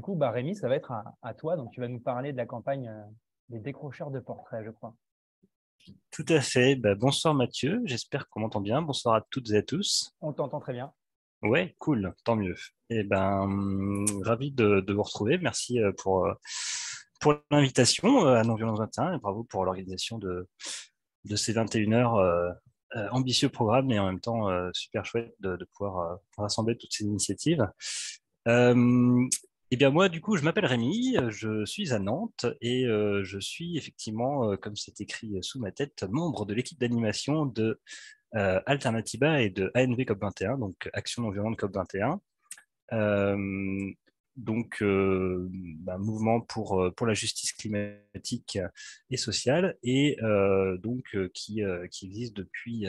coup, bah, Rémi, ça va être à toi. Donc, tu vas nous parler de la campagne des décrocheurs de portraits, je crois. Tout à fait. Bah, bonsoir Mathieu, j'espère qu'on m'entend bien. Bonsoir à toutes et à tous. On t'entend très bien. Ouais, cool, tant mieux. Et ben, ravi de vous retrouver. Merci pour l'invitation à Non-Violence 21 et bravo pour l'organisation de ces 21 heures ambitieux programme et en même temps super chouette de pouvoir rassembler toutes ces initiatives. Euh, Eh bien moi, du coup, je m'appelle Rémi, je suis à Nantes et je suis effectivement, comme c'est écrit sous ma tête, membre de l'équipe d'animation de Alternatiba et de ANV COP21, donc Action non violente COP21. Euh, Mouvement pour la justice climatique et sociale, et qui existe depuis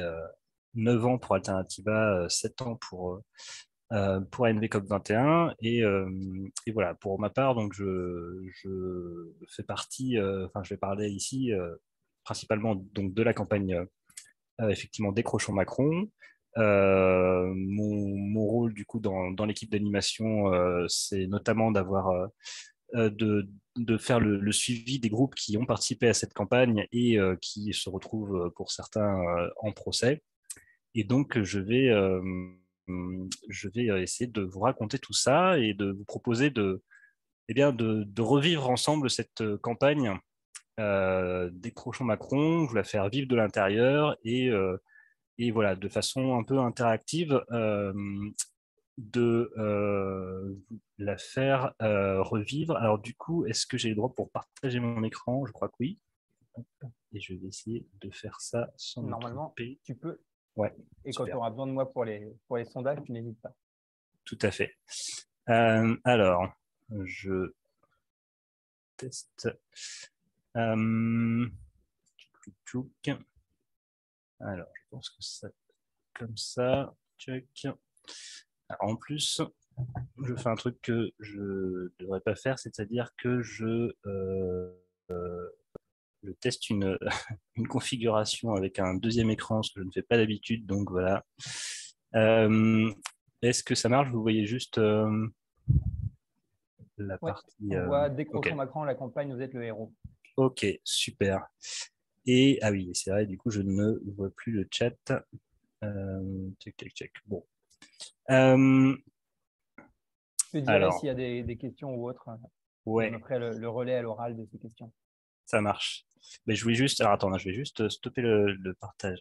9 ans pour Alternatiba, 7 ans pour ANV COP21. Et voilà, pour ma part, donc je fais partie, enfin je vais parler ici principalement donc de la campagne effectivement Décrochons Macron. Mon rôle du coup dans l'équipe d'animation, c'est notamment de faire le suivi des groupes qui ont participé à cette campagne et qui se retrouvent pour certains en procès. Et donc je vais essayer de vous raconter tout ça et de vous proposer de revivre ensemble cette campagne Décrochons Macron, vous la faire vivre de l'intérieur et voilà, de façon un peu interactive, la faire revivre. Alors du coup, est-ce que j'ai le droit pour partager mon écran? Je crois que oui. Et je vais essayer de faire ça sans me Normalement, tromper. tu peux. Ouais, Et quand tu super, auras besoin de moi pour les sondages, tu n'hésites pas. tout à fait. Alors, je teste. Euh, Alors, je pense que ça comme ça. Check. Alors, en plus, je fais un truc que je ne devrais pas faire, c'est-à-dire que je teste une configuration avec un deuxième écran, ce que je ne fais pas d'habitude, donc voilà. Euh, Est-ce que ça marche? Vous voyez juste la Oui, partie. on voit Ok, Décrochons Macron, la campagne, vous êtes le héros. ok, super. Et ah oui, c'est vrai, du coup, je ne vois plus le chat. Check, check, check. Bon. Euh, Je te dirai alors, s'il y a des questions ou autres, et je me ouais, ferai le relais à l'oral de ces questions. ça marche. Mais je voulais juste. Alors attends, je vais juste stopper le partage.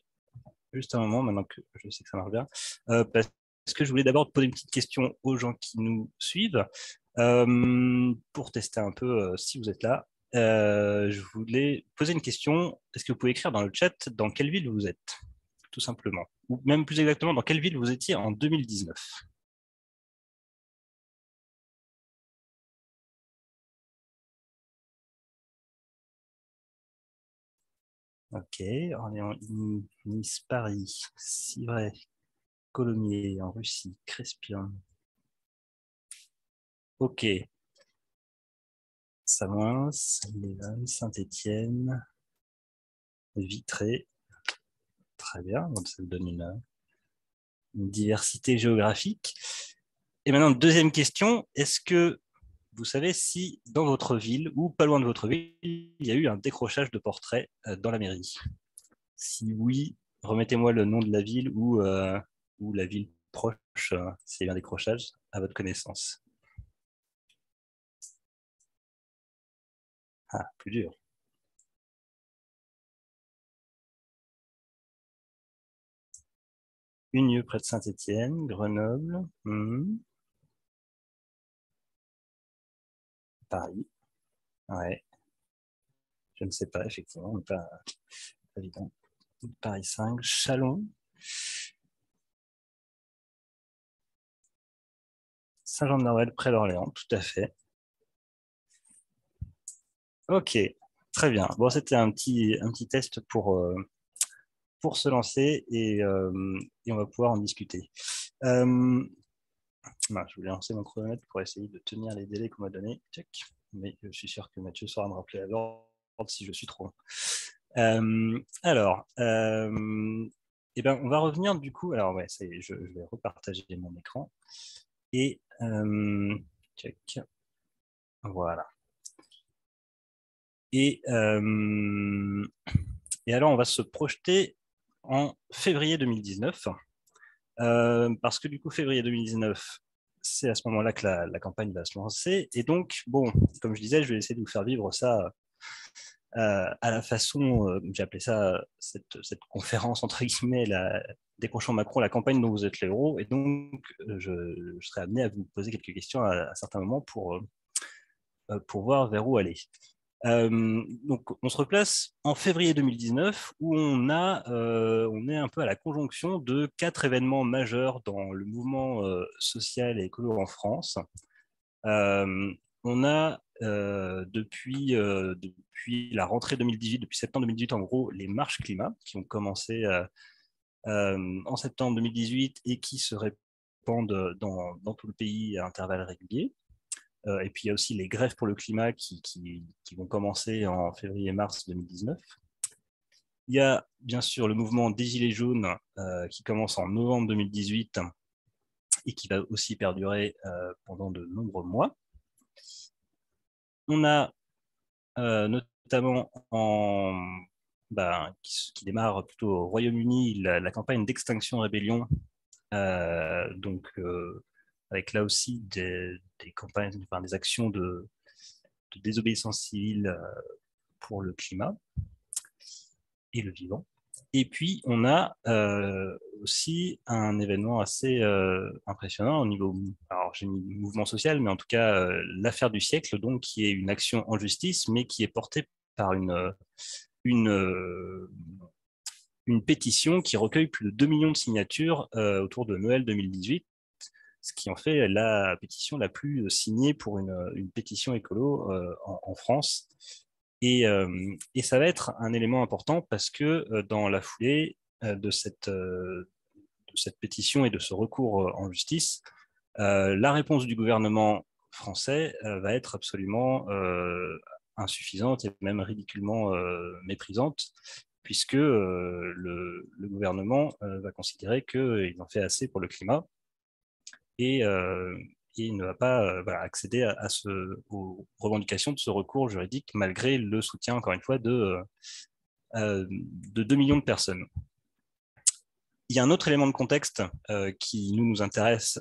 Juste un moment, maintenant que je sais que ça marche bien. Parce que je voulais d'abord poser une petite question aux gens qui nous suivent. Pour tester un peu si vous êtes là. Je voulais poser une question. Est-ce que vous pouvez écrire dans le chat dans quelle ville vous êtes, tout simplement? Ou même plus exactement, dans quelle ville vous étiez en 2019? Ok, Orléans, Nice, Paris, Civray, Colomiers en Russie, Crespin. Ok, Samoins, Léven, Saint-Étienne, Vitré. Très bien, donc ça me donne une diversité géographique. Et maintenant, deuxième question, est-ce que vous savez si dans votre ville ou pas loin de votre ville, il y a eu un décrochage de portraits dans la mairie? Si oui, remettez-moi le nom de la ville ou la ville proche, s'il y a eu un décrochage à votre connaissance. Ah, plus dur. Unieux près de Saint-Étienne, Grenoble, Paris. Ouais, je ne sais pas, effectivement, mais pas évident. Paris 5, Chalon, Saint-Jean-de-Norvège, près d'Orléans, tout à fait. Ok, très bien. Bon, c'était un petit test pour se lancer et on va pouvoir en discuter. Euh, je voulais lancer mon chronomètre pour essayer de tenir les délais qu'on m'a donnés. Check. Mais je suis sûr que Mathieu saura me rappeler à l'ordre si je suis trop long. Alors, eh ben, on va revenir du coup. Alors, ouais, je vais repartager mon écran. Et check. Voilà. Et alors, on va se projeter en février 2019, parce que du coup, février 2019, c'est à ce moment-là que la campagne va se lancer. Et donc, bon, comme je disais, je vais essayer de vous faire vivre ça à la façon, j'ai appelé ça, cette conférence, entre guillemets, décrochant Macron, la campagne dont vous êtes les héros. Et donc, je serai amené à vous poser quelques questions à certains moments pour voir vers où aller. Donc, on se replace en février 2019 où on est un peu à la conjonction de 4 événements majeurs dans le mouvement social et écolo en France. On a depuis la rentrée 2018, depuis septembre 2018 en gros, les marches climat qui ont commencé en septembre 2018 et qui se répandent dans tout le pays à intervalles réguliers. Et puis il y a aussi les grèves pour le climat qui vont commencer en février-mars 2019. Il y a bien sûr le mouvement des Gilets jaunes qui commence en novembre 2018 et qui va aussi perdurer pendant de nombreux mois. On a notamment qui démarre plutôt au Royaume-Uni la campagne d'extinction rébellion, donc avec là aussi des campagnes, enfin, des actions de désobéissance civile pour le climat et le vivant. Et puis, on a aussi un événement assez impressionnant au niveau, alors j'ai mis mouvement social, mais en tout cas, l'affaire du siècle, donc, qui est une action en justice, mais qui est portée par une, une pétition qui recueille plus de 2 millions de signatures autour de Noël 2018, ce qui en fait la pétition la plus signée pour une pétition écolo en France. Et ça va être un élément important parce que dans la foulée de cette pétition et de ce recours en justice, la réponse du gouvernement français va être absolument insuffisante et même ridiculement méprisante, puisque le gouvernement va considérer qu'ils ont fait assez pour le climat et il ne va pas accéder aux revendications de ce recours juridique, malgré le soutien, encore une fois, de 2 millions de personnes. Il y a un autre élément de contexte qui nous intéresse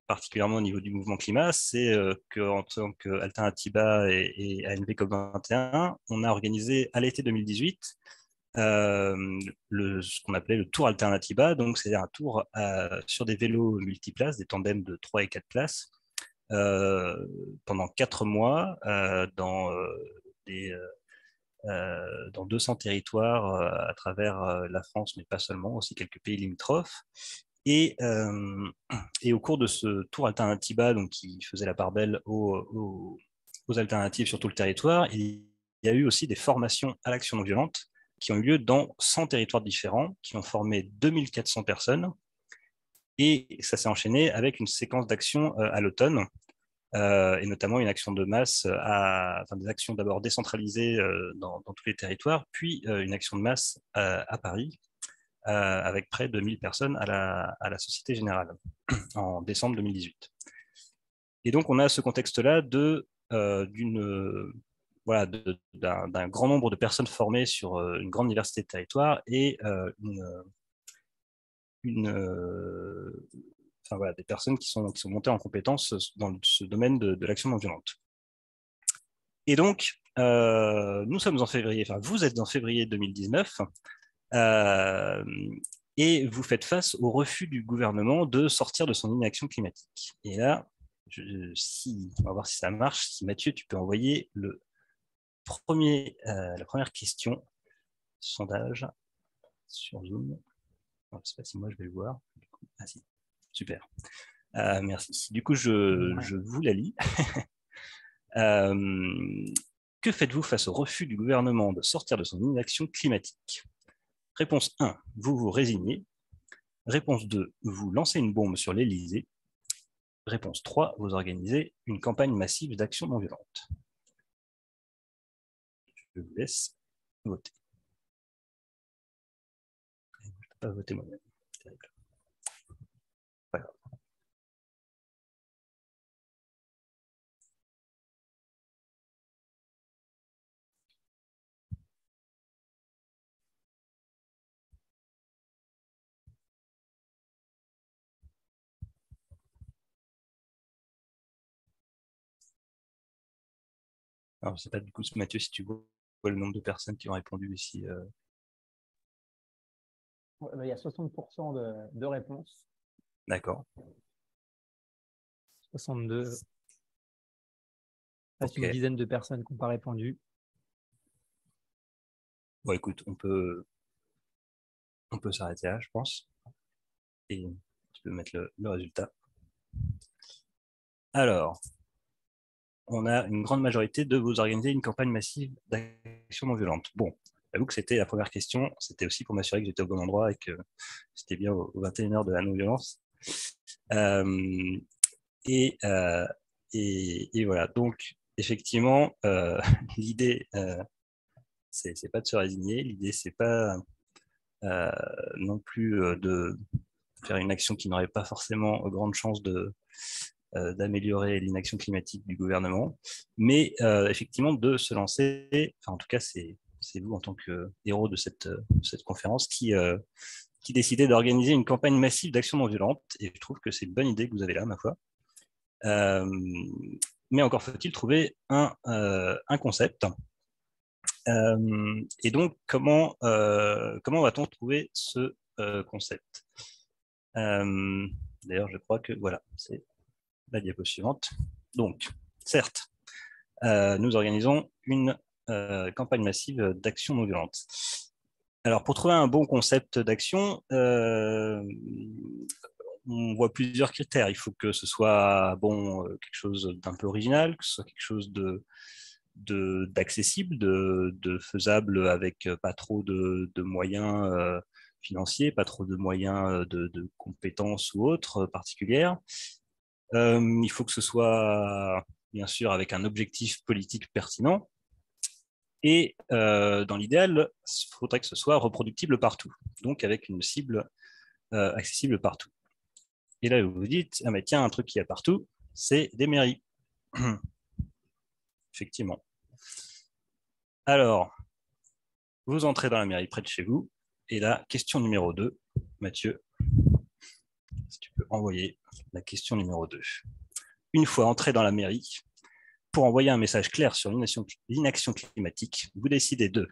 particulièrement au niveau du mouvement climat, c'est qu'en tant qu'Alternativa et ANV COP21, on a organisé à l'été 2018 ce qu'on appelait le tour Alternativa, donc c'est un tour sur des vélos multiplaces, des tandems de 3 et 4 places, pendant 4 mois dans 200 territoires à travers la France, mais pas seulement, aussi quelques pays limitrophes. Et au cours de ce tour Alternativa, donc, qui faisait la part belle aux alternatives sur tout le territoire, il y a eu aussi des formations à l'action non violente qui ont eu lieu dans 100 territoires différents, qui ont formé 2400 personnes. Et ça s'est enchaîné avec une séquence d'actions à l'automne, et notamment une action de masse, des actions d'abord décentralisées dans tous les territoires, puis une action de masse à Paris, avec près de 1000 personnes à la Société Générale en décembre 2018. Et donc, on a ce contexte-là d'un grand nombre de personnes formées sur une grande diversité de territoires et des personnes qui sont montées en compétences dans ce domaine de l'action non violente. Et donc, nous sommes en février, enfin vous êtes en février 2019, et vous faites face au refus du gouvernement de sortir de son inaction climatique. Et là, on va voir si ça marche. Si Mathieu, tu peux envoyer la première question, sondage sur Zoom. Je ne sais pas si moi je vais le voir. Ah si, super. Merci. Du coup, je vous la lis. Que faites-vous face au refus du gouvernement de sortir de son inaction climatique? Réponse 1, vous vous résignez. Réponse 2, vous lancez une bombe sur l'Elysée. Réponse 3, vous organisez une campagne massive d'action non violente. Je vous laisse voter. Je ne peux pas voter moi-même. C'est terrible. Pas grave. Alors, je ne sais pas du coup, Mathieu, si tu vois le nombre de personnes qui ont répondu ici. Il y a 60% de réponses. D'accord. 62. Il reste Ok. une dizaine de personnes qui n'ont pas répondu. Bon, écoute, on peut s'arrêter là, je pense. Et tu peux mettre le résultat. Alors, on a une grande majorité de vous organiser une campagne massive d'action non violente. Bon, j'avoue que c'était la première question. C'était aussi pour m'assurer que j'étais au bon endroit et que c'était bien aux 21h de la non-violence. Euh, et, euh, et voilà. Donc, effectivement, l'idée, c'est pas de se résigner. L'idée, c'est pas non plus de faire une action qui n'aurait pas forcément grande chance d'améliorer l'inaction climatique du gouvernement, mais effectivement de se lancer, enfin en tout cas c'est vous en tant que héros de cette conférence qui décidait d'organiser une campagne massive d'action non violente, et je trouve que c'est une bonne idée que vous avez là, ma foi. Mais encore faut-il trouver un concept. Et donc, comment va-t-on trouver ce concept? D'ailleurs, je crois que voilà, c'est la diapo suivante. Donc, certes, nous organisons une campagne massive d'action non violente. Alors, pour trouver un bon concept d'action, on voit plusieurs critères. Il faut que ce soit bon, quelque chose d'un peu original, que ce soit quelque chose d'accessible, de faisable avec pas trop de moyens financiers, pas trop de moyens de compétences ou autres particulières. Il faut que ce soit, bien sûr, avec un objectif politique pertinent. Et dans l'idéal, il faudrait que ce soit reproductible partout, donc avec une cible accessible partout. Et là, vous vous dites, ah mais tiens, un truc qu'il y a partout, c'est des mairies. Effectivement. Alors, vous entrez dans la mairie près de chez vous, et là, question numéro 2, Mathieu, si tu peux envoyer la question numéro 2. Une fois entré dans la mairie, pour envoyer un message clair sur l'inaction climatique, vous décidez de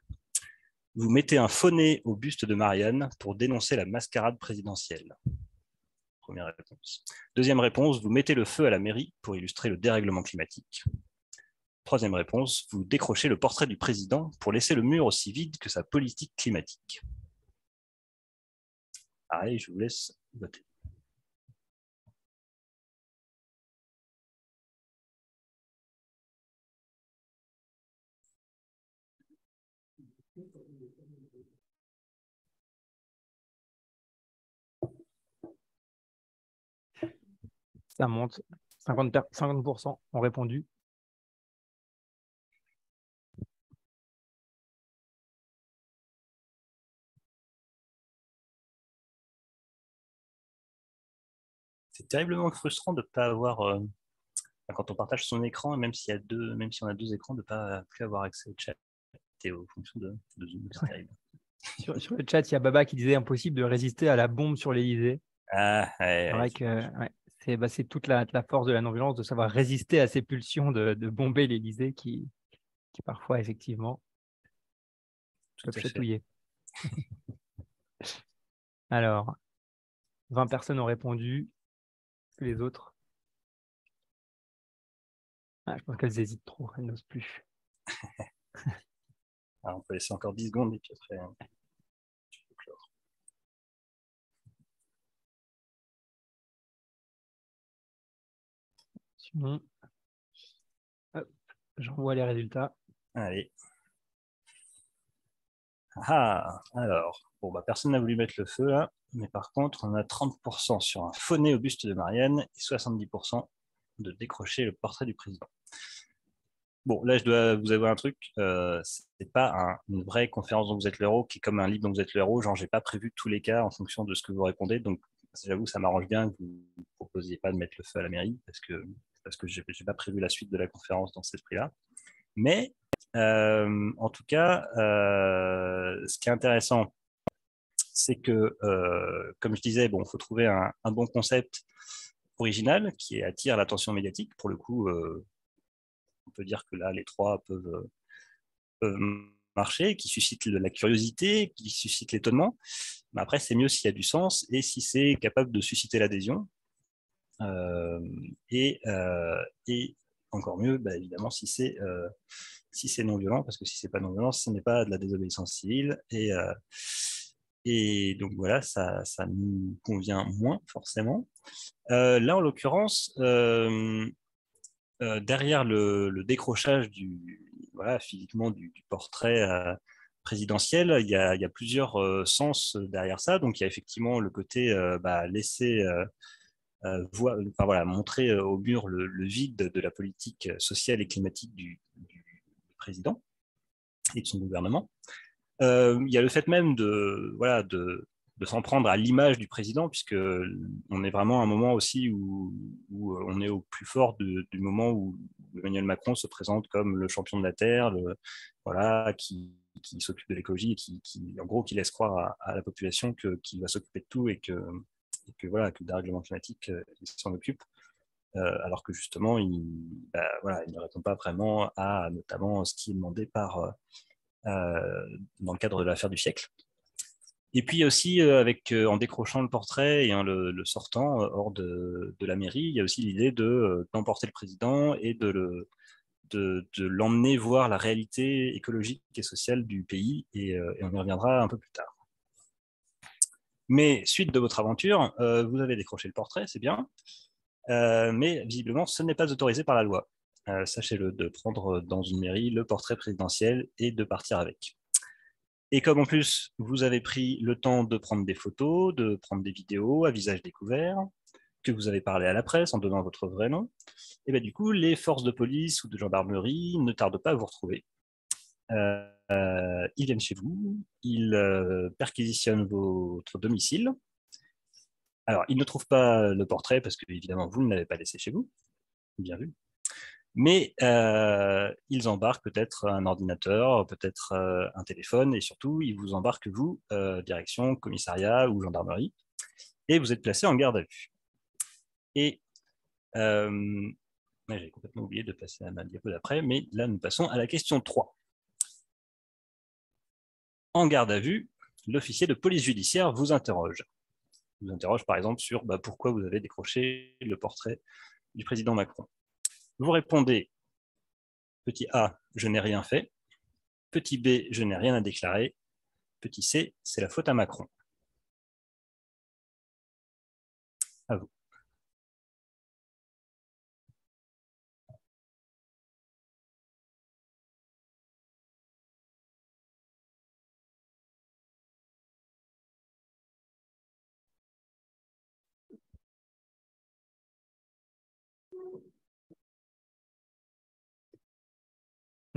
vous mettez un faux nez au buste de Marianne pour dénoncer la mascarade présidentielle. Première réponse. Deuxième réponse, vous mettez le feu à la mairie pour illustrer le dérèglement climatique. Troisième réponse, vous décrochez le portrait du président pour laisser le mur aussi vide que sa politique climatique. Allez, je vous laisse voter. Ça monte. 50% ont répondu. C'est terriblement frustrant de ne pas avoir, quand on partage son écran, même si on a deux écrans, de ne pas plus avoir accès au chat et aux fonctions de Zoom. C'est terrible. Sur le chat, il y a Baba qui disait impossible de résister à la bombe sur l'Élysée. Ah, ouais, C'est vrai que c'est toute la force de la non-violence de savoir résister à ces pulsions de bomber l'Élysée qui parfois, effectivement, peuvent chatouiller. Alors, 20 personnes ont répondu. Que les autres? Je pense qu'elles hésitent trop, elles n'osent plus. Alors, on peut laisser encore 10 secondes et puis après, tu peux clore. Sinon, j'envoie les résultats. Allez. Ah, alors, bon, bah, personne n'a voulu mettre le feu là, mais par contre, on a 30% sur un faux nez au buste de Marianne et 70% de décrocher le portrait du président. Bon, là, je dois vous avouer un truc, c'est pas une vraie conférence dont vous êtes le héros, qui est comme un livre dont vous êtes le héros, genre j'ai pas prévu tous les cas en fonction de ce que vous répondez, donc j'avoue, ça m'arrange bien que vous ne proposiez pas de mettre le feu à la mairie, parce que j'ai pas prévu la suite de la conférence dans cet esprit-là. Mais en tout cas, ce qui est intéressant, c'est que, comme je disais, bon, il faut trouver un bon concept original qui attire l'attention médiatique. Pour le coup, on peut dire que là, les trois peuvent marcher, qui suscitent la curiosité, qui suscitent l'étonnement. Mais après, c'est mieux s'il y a du sens et si c'est capable de susciter l'adhésion. Et encore mieux, bah, évidemment, si c'est non violent, parce que si c'est pas non violent, ce n'est pas de la désobéissance civile. Et donc voilà, ça nous convient moins forcément. Là, en l'occurrence, derrière le décrochage physiquement du portrait présidentiel, il y a plusieurs sens derrière ça. Donc il y a effectivement le côté laisser montrer au mur le vide de la politique sociale et climatique du président et de son gouvernement. Il y a le fait même de s'en prendre à l'image du président, puisque on est vraiment à un moment aussi où on est au plus fort du moment où Emmanuel Macron se présente comme le champion de la Terre, qui s'occupe de l'écologie et en gros, qui laisse croire à la population qu'il va s'occuper de tout et que que le dérèglement climatique, il s'en occupe, alors que justement, il ne répond pas vraiment à notamment ce qui est demandé dans le cadre de l'affaire du siècle. Et puis aussi, en décrochant le portrait et en le sortant hors de la mairie, il y a aussi l'idée d'emporter le président et de l'emmener voir la réalité écologique et sociale du pays, et on y reviendra un peu plus tard. Mais suite de votre aventure, vous avez décroché le portrait, c'est bien, mais visiblement, ce n'est pas autorisé par la loi. Sachez-le, de prendre dans une mairie le portrait présidentiel et de partir avec. Et comme en plus, vous avez pris le temps de prendre des photos, de prendre des vidéos à visage découvert, que vous avez parlé à la presse en donnant votre vrai nom, et bien du coup, les forces de police ou de gendarmerie ne tardent pas à vous retrouver. Ils viennent chez vous, ils perquisitionnent votre domicile. Alors, ils ne trouvent pas le portrait parce que, évidemment, vous ne l'avez pas laissé chez vous. Bien vu. Mais ils embarquent peut-être un ordinateur, peut-être un téléphone, et surtout, ils vous embarquent, vous, direction commissariat ou gendarmerie, et vous êtes placé en garde à vue. Et j'ai complètement oublié de passer à ma diapo d'après, mais là, nous passons à la question 3. En garde à vue, l'officier de police judiciaire vous interroge. Vous interroge par exemple sur pourquoi vous avez décroché le portrait du président Macron. Vous répondez, petit A, je n'ai rien fait. Petit B, je n'ai rien à déclarer. Petit C, c'est la faute à Macron. À vous.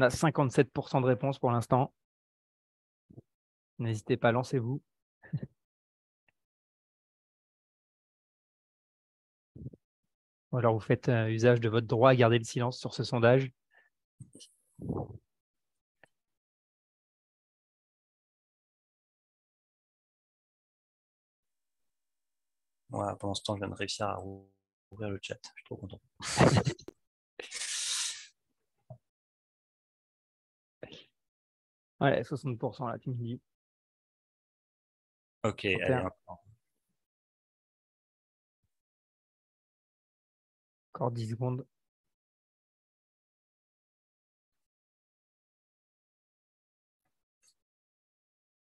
On a 57% de réponses pour l'instant. N'hésitez pas, lancez-vous. Ou alors vous faites usage de votre droit à garder le silence sur ce sondage. Voilà, pendant ce temps, je viens de réussir à ouvrir le chat. Je suis trop content. Ouais, 60% là, tu me dis. Ok, allez, encore 10 secondes.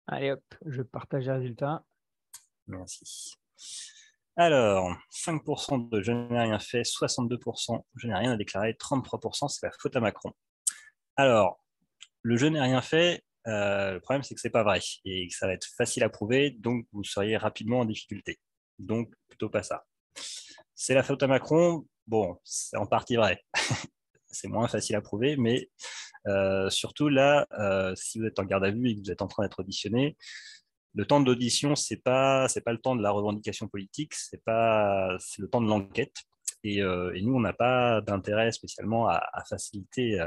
Allez hop, je partage les résultats. Merci. Alors, 5% de je n'ai rien fait, 62% je n'ai rien à déclarer, 33% c'est la faute à Macron. Alors, le je n'ai rien fait, le problème c'est que c'est pas vrai et que ça va être facile à prouver, donc vous seriez rapidement en difficulté. Donc, plutôt pas ça. C'est la faute à Macron, bon, c'est en partie vrai. C'est moins facile à prouver, mais surtout là, si vous êtes en garde à vue et que vous êtes en train d'être auditionné, le temps d'audition, c'est pas le temps de la revendication politique, c'est le temps de l'enquête. Et nous, on n'a pas d'intérêt spécialement à faciliter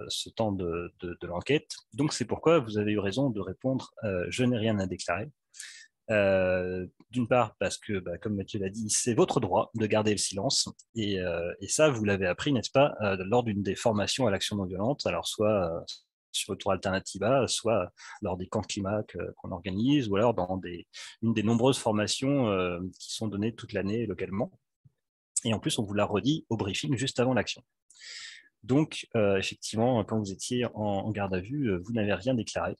ce temps de l'enquête. Donc, c'est pourquoi vous avez eu raison de répondre je n'ai rien à déclarer. D'une part, parce que, comme Mathieu l'a dit, c'est votre droit de garder le silence. Et ça, vous l'avez appris, n'est-ce pas, lors d'une des formations à l'action non violente, alors soit sur le tour Alternativa, soit lors des camps de climat qu'on organise, ou alors dans une des nombreuses formations qui sont données toute l'année localement. Et en plus, on vous l'a redit au briefing juste avant l'action. Donc, effectivement, quand vous étiez en garde à vue, vous n'avez rien déclaré.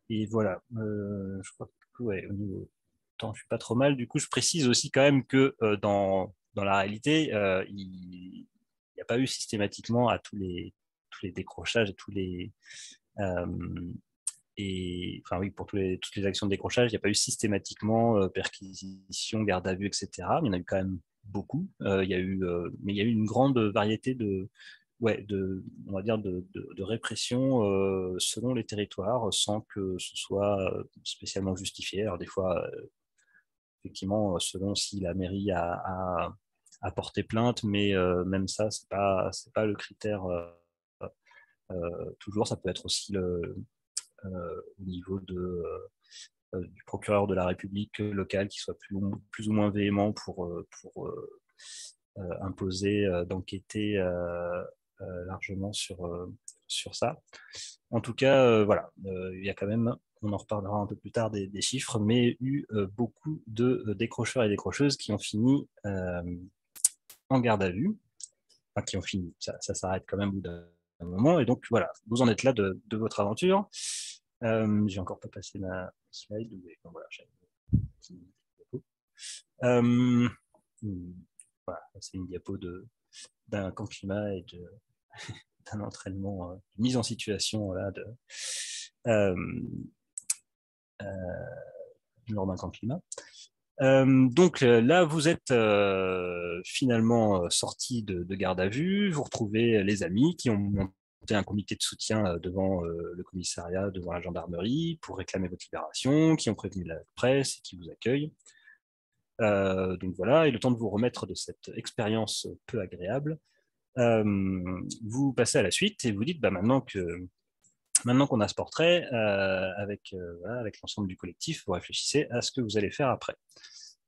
Et voilà, je crois que ouais, au niveau temps, je suis pas trop mal. Du coup, je précise aussi quand même que dans la réalité, il n'y a pas eu systématiquement à tous les décrochages et enfin oui, pour toutes les actions de décrochage, il n'y a pas eu systématiquement perquisition, garde à vue, etc. Mais il y en a eu quand même beaucoup. Mais il y a eu une grande variété on va dire de répression selon les territoires, sans que ce soit spécialement justifié. Alors des fois, effectivement, selon si la mairie a porté plainte, mais même ça, c'est pas le critère. Toujours, ça peut être aussi au niveau du procureur de la République local qui soit plus ou moins véhément pour imposer d'enquêter largement sur ça. En tout cas, voilà, il y a quand même, on en reparlera un peu plus tard des chiffres, mais eu beaucoup de décrocheurs et décrocheuses qui ont fini en garde à vue, enfin qui ont fini, ça s'arrête quand même au bout d'un moment, et donc voilà, vous en êtes là de votre aventure. J'ai encore pas passé ma slide, mais bon, voilà, j'ai un petit diapo. Voilà, c'est une diapo d'un camp climat et d'un entraînement, de mise en situation voilà, euh, lors d'un camp climat. Donc là, vous êtes finalement sorti de garde à vue, vous retrouvez les amis qui ont monté un comité de soutien devant le commissariat, devant la gendarmerie, pour réclamer votre libération, qui ont prévenu la presse et qui vous accueillent. Donc voilà, et le temps de vous remettre de cette expérience peu agréable, vous passez à la suite et vous dites, maintenant qu'on a ce portrait, voilà, avec l'ensemble du collectif, vous réfléchissez à ce que vous allez faire après.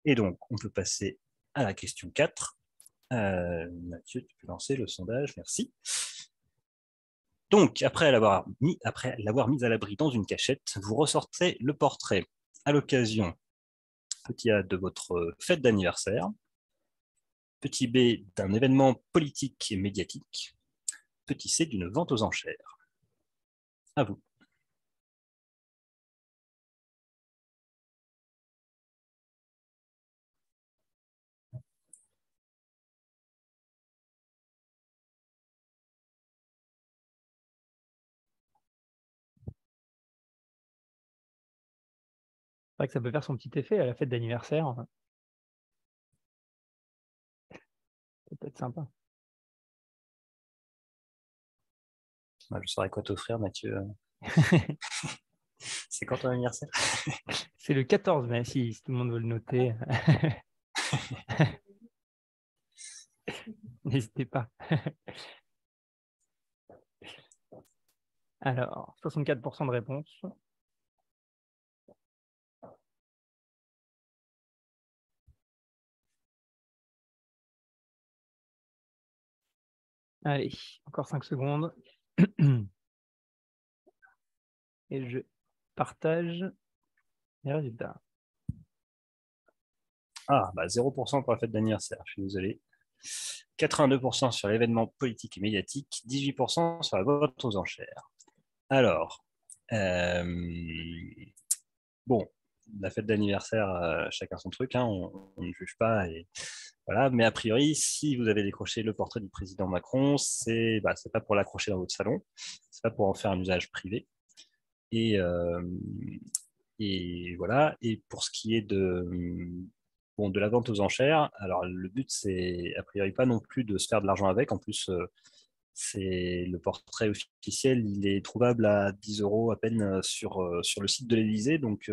Et donc, on peut passer à la question 4. Mathieu, tu peux lancer le sondage, merci. Donc, après l'avoir mis à l'abri dans une cachette, vous ressortez le portrait à l'occasion, petit A, de votre fête d'anniversaire, petit B, d'un événement politique et médiatique, petit C, d'une vente aux enchères. À vous. C'est vrai que ça peut faire son petit effet à la fête d'anniversaire. Ça peut être sympa. Je saurais quoi t'offrir, Mathieu. C'est quand ton anniversaire? C'est le 14 mai, si tout le monde veut le noter. N'hésitez pas. Alors, 64% de réponses. Allez, encore 5 secondes. Et je partage les résultats. 0% pour la fête d'anniversaire, je suis désolé. 82% sur l'événement politique et médiatique, 18% sur la vente aux enchères. Alors, bon, la fête d'anniversaire, chacun son truc, hein, on ne juge pas. Voilà, mais a priori, si vous avez décroché le portrait du président Macron, c'est pas pour l'accrocher dans votre salon, c'est pas pour en faire un usage privé. Et voilà. Et pour ce qui est de la vente aux enchères, alors le but, c'est a priori pas non plus de se faire de l'argent avec. En plus, c'est le portrait officiel, il est trouvable à 10 € à peine sur le site de l'Élysée. Donc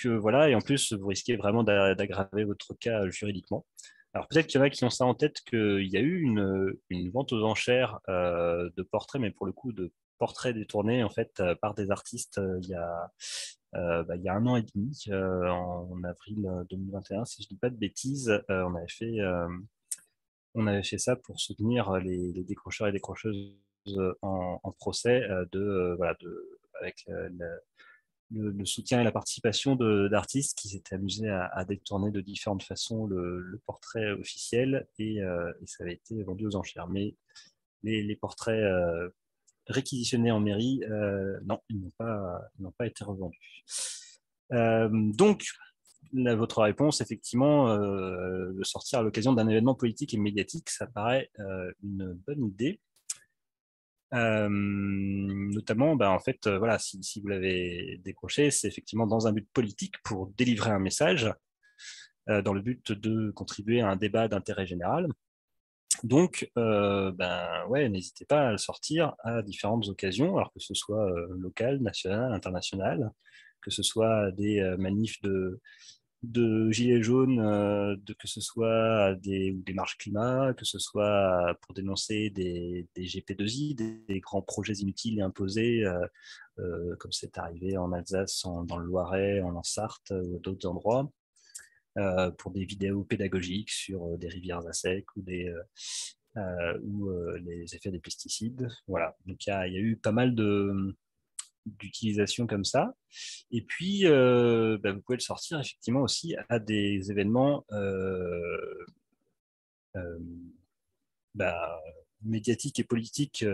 voilà. Et en plus, vous risquez vraiment d'aggraver votre cas juridiquement. Alors peut-être qu'il y en a qui ont ça en tête qu'il y a eu une vente aux enchères de portraits, mais pour le coup de portraits détournés en fait par des artistes il y a 1 an et demi, en avril 2021, si je ne dis pas de bêtises. On avait fait ça pour soutenir les décrocheurs et décrocheuses en procès avec le soutien et la participation d'artistes qui s'étaient amusés à détourner de différentes façons le portrait officiel, et ça avait été vendu aux enchères. Mais les portraits réquisitionnés en mairie, non, ils n'ont pas été revendus. Donc, votre réponse, effectivement, de sortir à l'occasion d'un événement politique et médiatique, ça paraît une bonne idée. Notamment, en fait, voilà, si vous l'avez décroché, c'est effectivement dans un but politique pour délivrer un message, dans le but de contribuer à un débat d'intérêt général. Donc, ouais, n'hésitez pas à le sortir à différentes occasions, alors que ce soit local, national, international, que ce soit des manifs de gilets jaunes, que ce soit des marches climat, que ce soit pour dénoncer des GP2I, des grands projets inutiles et imposés, comme c'est arrivé en Alsace, dans le Loiret, en Sarthe ou d'autres endroits, pour des vidéos pédagogiques sur des rivières à sec ou les effets des pesticides. Voilà. Donc il y a eu pas mal d'utilisation comme ça. Et puis, vous pouvez le sortir effectivement aussi à des événements médiatiques et politiques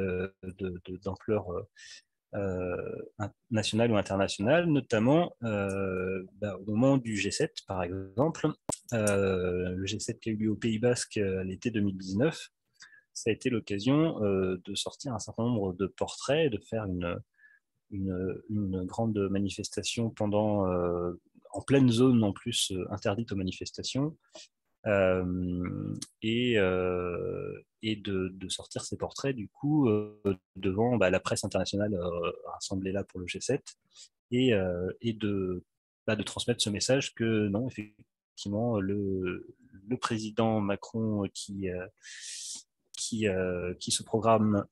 d'ampleur nationale ou internationale, notamment au moment du G7, par exemple. Le G7 qui a eu lieu au Pays Basque l'été 2019, ça a été l'occasion de sortir un certain nombre de portraits, de faire une grande manifestation en pleine zone en plus interdite aux manifestations, et de sortir ces portraits du coup devant la presse internationale rassemblée là pour le G7, et de transmettre ce message que non, effectivement, le président Macron qui se proclame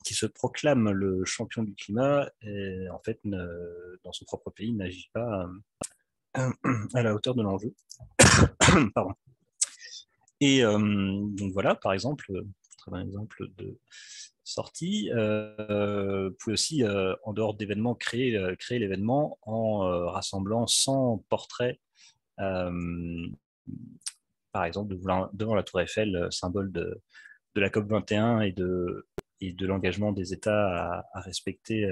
le champion du climat, et en fait, dans son propre pays, n'agit pas à la hauteur de l'enjeu. Pardon. Et donc voilà, par exemple, très bon exemple de sortie. Vous pouvez aussi, en dehors d'événements, créer l'événement en rassemblant 100 portraits, par exemple, devant la Tour Eiffel, symbole de la COP21 et de l'engagement des États à respecter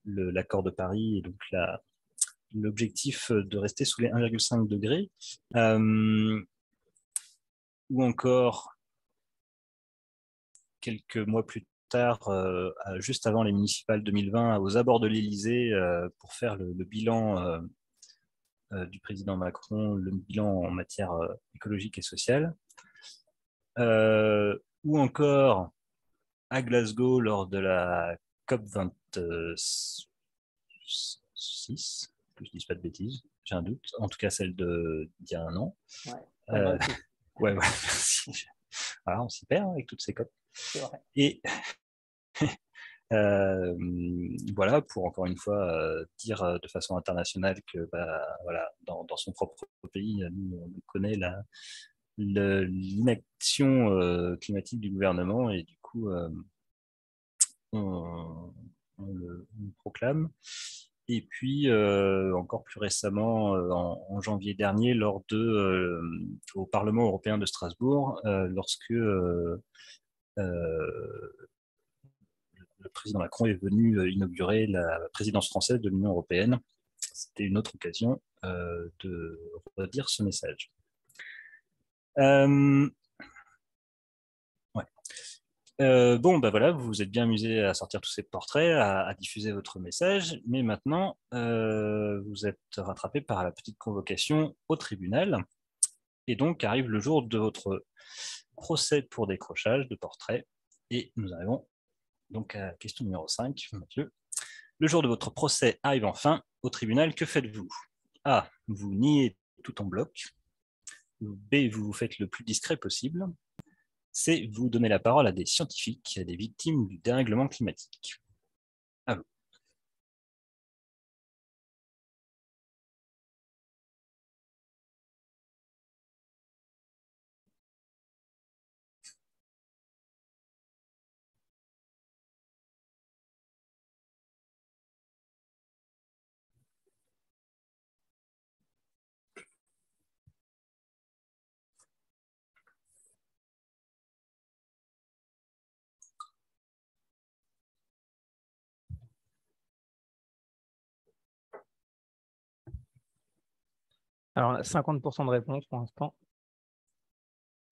l'accord de Paris, et donc l'objectif de rester sous les 1,5 degrés. Ou encore, quelques mois plus tard, juste avant les municipales 2020, aux abords de l'Élysée, pour faire le bilan du président Macron, le bilan en matière écologique et sociale. Ou encore à Glasgow lors de la COP26, que je ne dise pas de bêtises, j'ai un doute, en tout cas celle d'il y a un an. Ouais, merci. Voilà, on s'y perd avec toutes ces COP. C'est vrai. Et voilà, pour encore une fois dire de façon internationale que voilà, dans son propre pays, nous, on connaît l'inaction climatique du gouvernement, et du coup, on le proclame. Et puis, encore plus récemment, en janvier dernier, au Parlement européen de Strasbourg, lorsque le président Macron est venu inaugurer la présidence française de l'Union européenne. C'était une autre occasion de redire ce message. Voilà, vous vous êtes bien amusé à sortir tous ces portraits, à diffuser votre message, mais maintenant, vous êtes rattrapé par la petite convocation au tribunal, et donc arrive le jour de votre procès pour décrochage de portraits, et nous arrivons donc à la question numéro 5, Mathieu. Le jour de votre procès arrive enfin au tribunal, que faites-vous? A. Vous niez tout en bloc. B. Vous vous faites le plus discret possible. c'est vous donner la parole à des scientifiques, à des victimes du dérèglement climatique. À vous. Alors, on a 50% de réponse pour l'instant.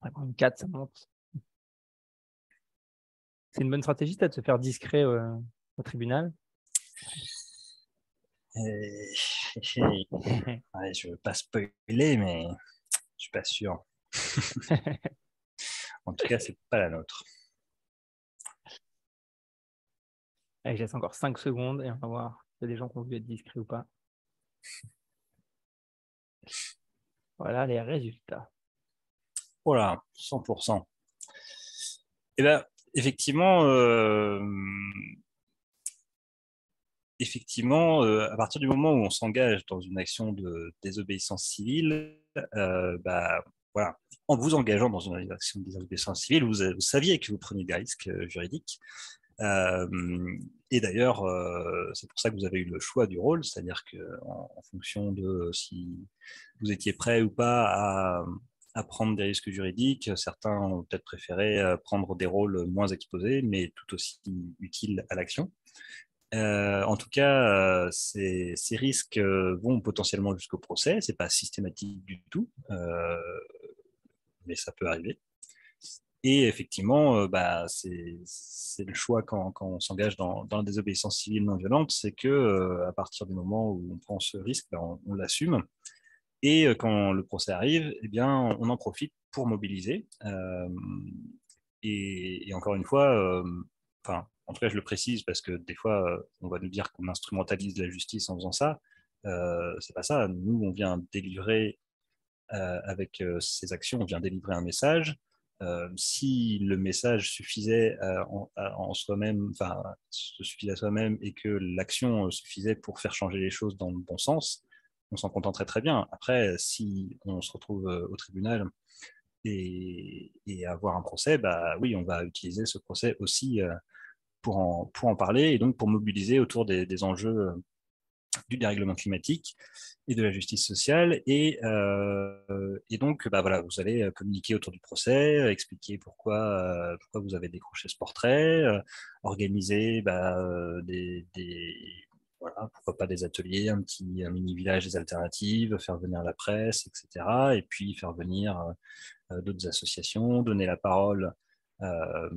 54, ça monte. C'est une bonne stratégie, de se faire discret au tribunal. Ouais, je ne veux pas spoiler, mais je suis pas sûr. En tout cas, c'est pas la nôtre. Allez, je laisse encore 5 secondes et on va voir s'il y a des gens qui ont voulu être discrets ou pas. Voilà les résultats. Voilà, 100%. Eh bien, effectivement, à partir du moment où on s'engage dans une action de désobéissance civile, voilà, en vous engageant dans une action de désobéissance civile, vous saviez que vous preniez des risques juridiques. Et d'ailleurs, c'est pour ça que vous avez eu le choix du rôle, c'est-à-dire qu'en fonction de si vous étiez prêt ou pas à prendre des risques juridiques, certains ont peut-être préféré prendre des rôles moins exposés, mais tout aussi utiles à l'action. En tout cas, ces risques vont potentiellement jusqu'au procès. C'est pas systématique du tout, mais ça peut arriver. Et effectivement, c'est le choix quand on s'engage dans la désobéissance civile non violente, c'est que à partir du moment où on prend ce risque, on l'assume. Et quand le procès arrive, eh bien, on en profite pour mobiliser. Et encore une fois, en tout cas, je le précise parce que des fois, on va nous dire qu'on instrumentalise la justice en faisant ça. C'est pas ça. Nous, on vient délivrer avec ces actions, on vient délivrer un message. Si le message suffisait en soi-même, enfin, suffisait à soi-même et que l'action suffisait pour faire changer les choses dans le bon sens, on s'en contenterait très bien. Après, si on se retrouve au tribunal et avoir un procès, bah oui, on va utiliser ce procès aussi pour en parler et donc pour mobiliser autour des enjeux du dérèglement climatique et de la justice sociale. Et donc, bah, voilà, vous allez communiquer autour du procès, expliquer pourquoi vous avez décroché ce portrait, organiser voilà, pourquoi pas des ateliers, un mini village des alternatives, faire venir la presse, etc. Et puis faire venir d'autres associations, donner la parole euh,